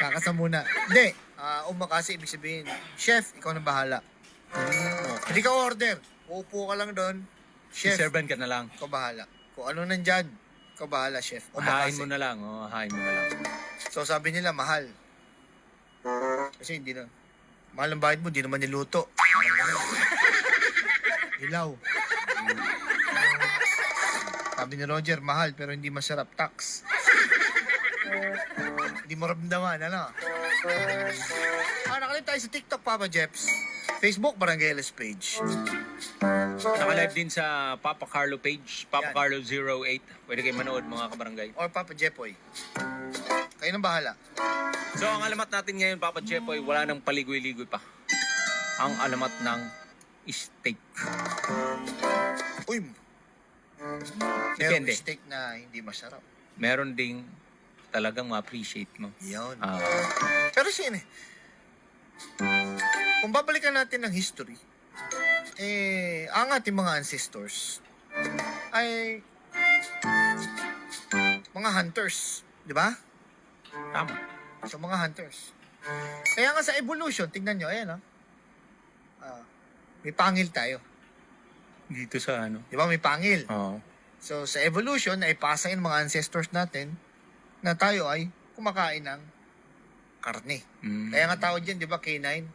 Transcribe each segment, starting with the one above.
Kakasa muna. Hindi. Umakasi, ibig sabihin, chef, ikaw na bahala. Hindi ka order. Uupo ka lang doon. Chef, servant ka na lang. ikaw bahala. Kung ano nandyan, ikaw bahala, chef. Hain mo na lang. Hain mo na lang. So sabi nila, mahal. Kasi hindi na. Mahal ang bayad mo, hindi naman niluto. Hilaw. Sabi ni Roger, mahal pero hindi masarap. Tax. Hindi mo ramdaman, ano? Nakalim tayo sa TikTok, Papa Jeps. Facebook, Barangay LS page. Naka-live din sa Papa Carlo page, Papa Yan. Carlo 08. Pwede kayo manood mga kabarangay. Or Papa Jepoy. Kayo nang bahala. So ang alamat natin ngayon, Papa Chepoy, wala nang paligoy-ligoy pa. Ang alamat ng steak. Uy! Depende. Merong steak na hindi masarap. Meron ding talagang ma-appreciate mo. Yun. Ah, Pero sino kung babalikan natin ng history, ang ating mga ancestors ay mga hunters, di ba? tama. So, mga hunters. Kaya nga sa evolution, tingnan nyo, ayan, may pangil tayo. Dito sa ano. Di ba? May pangil. Oo. So, sa evolution, ay pasa ng mga ancestors natin na tayo ay kumakain ng karne. Kaya nga tawag dyan, di ba, canine?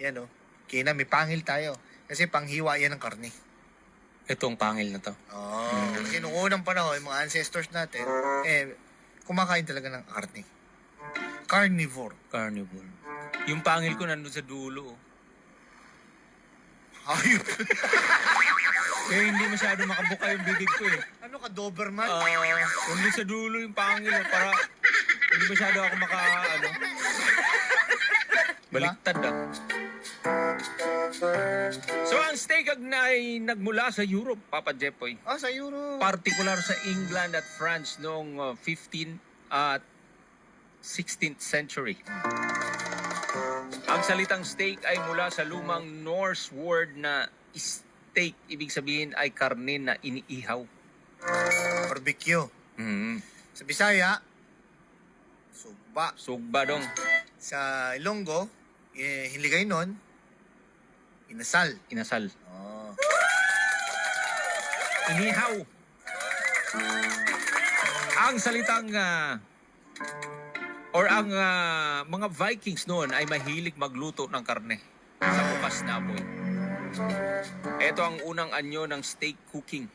Yan, canine, may pangil tayo. Kasi panghiwa yan ng karne. Itong pangil na to. Kasi noong unang panahon, yung mga ancestors natin, kumakain talaga ng karne. Carnivore. Carnivore. Yung pangil ko nandun sa dulo. Ayun. Kaya hindi masyado makabuka yung bibig ko eh. Ano ka, Doberman? Nandun sa dulo yung pangil para hindi masyado ako baliktad So ang steak ay nagmula sa Europe, Papa Jepoy. Sa Europe. Particular sa England at France noong 15th at 16th century. Ang salitang steak ay mula sa lumang Norse word na steak. Ibig sabihin ay karne na iniihaw. Barbecue. Sa Bisaya, sugba. Sugba dong. Sa Ilonggo, Hiligay nun, inasal. Inasal. Oh. Inihaw. Ang salitang mga Vikings noon ay mahilig magluto ng karne sa bukas na apoy. Ito ang unang anyo ng steak cooking.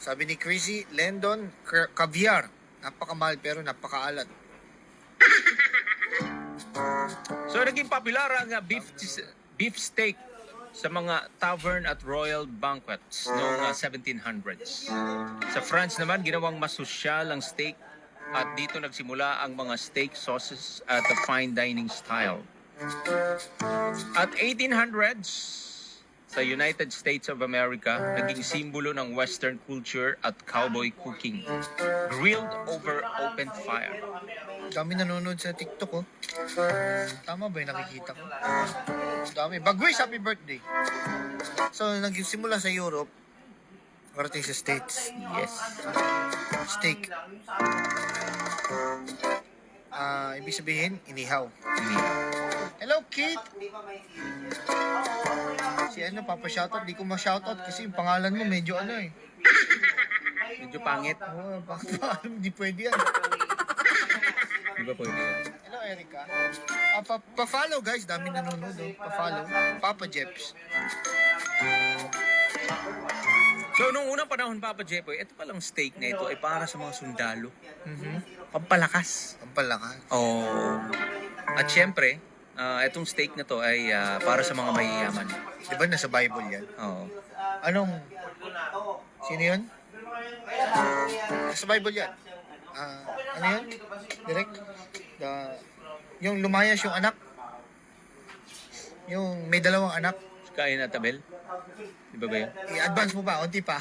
Sabi ni Chrissy, Lendon, caviar. Napakamahal pero napakaalat. So naging popular ang beef steak sa mga tavern at royal banquets noong 1700s. Sa France naman, ginawang mas sosyal ang steak at dito nagsimula ang mga steak sauces at the fine dining style. At 1800s, sa United States of America, naging simbolo ng Western culture at cowboy cooking. Grilled over open fire. Dami nanonood sa TikTok, oh. Tama ba yung nakikita ko? Dami. Bagwis, happy birthday. So, nagsimula sa Europe, parating sa States. Yes. Steak. Ibig sabihin, inihaw. Hello, Kate. Si papa-shoutout. Di ko ma-shoutout kasi yung pangalan mo medyo Medyo pangit. Hindi pwede yan. Di ba pwede yan? Hello, Erica. Pa-follow, guys. Dami nanonood, oh. Pa-follow. Papa Jeps. So, nung unang panahon, Papa Jepoy, ito palang steak na ito ay para sa mga sundalo. Pampalakas. Pampalakas. Oh. At syempre, itong steak na to ay para sa mga mayayaman. Di ba nasa Bible yan? Oo. Sino yun? Nasa Bible yan. Ano yun? Direct? Yung lumayas yung anak. Yung may dalawang anak. Kain at Abel? Di ba yun? I-advance mo pa, unti pa.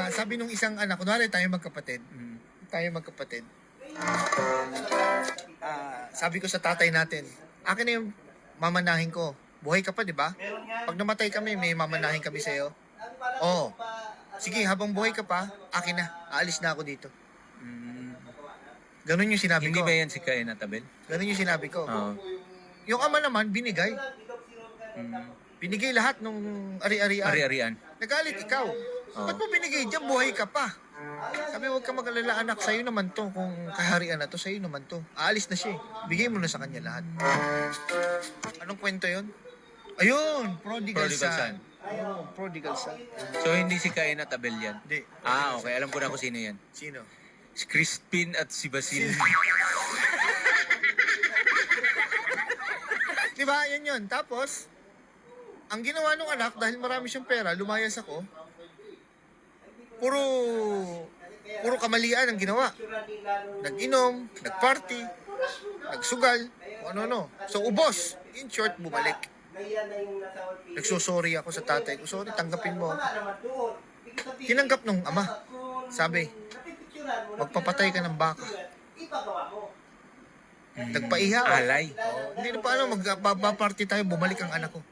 Sabi nung isang anak, kunwari tayo magkapatid. Sabi ko sa tatay natin, akin na yung mamanahin ko. Buhay ka pa, di ba? Pag namatay kami, may mamanahin kami sa'yo. Oo. Sige, habang buhay ka pa, akin na. Aalis na ako dito. Ganun yung sinabi Hindi ko. ba yan si Cain at Abel? Ganun yung sinabi ko. Oo. Yung ama naman, binigay. Binigay lahat nung ari-arian. Ari-arian. Nagalit ikaw. Ba't mo binigay dyan? Buhay ka pa. Sabi, huwag ka mag-alala anak. Sa'yo naman to. Kung kaharian na to, sa'yo naman to. Aalis na siya eh. Bigay mo na sa kanya lahat. Anong kwento yun? Ayun, prodigal Prodigal son. son. Oh, prodigal son. So, hindi si Cain at Abel yan? Hindi. Okay. Alam ko na kung sino yan. Sino? Si Crispin at si Basil. Diba? Yan yun. Tapos, ang ginawa ng anak, dahil marami siyang pera, lumayas ako, puro kamalian ang ginawa. Nag-inom, nag-party, nagsugal, kung ano-ano. So, ubos. In short, bumalik. Nagsusorry ako sa tatay ko. Sorry, tanggapin mo. Tinanggap nung ama. Sabi, magpapatay ka ng baka. Nagpaiha. Alay. Hindi na paano, magpa-party tayo, bumalik ang anak ko.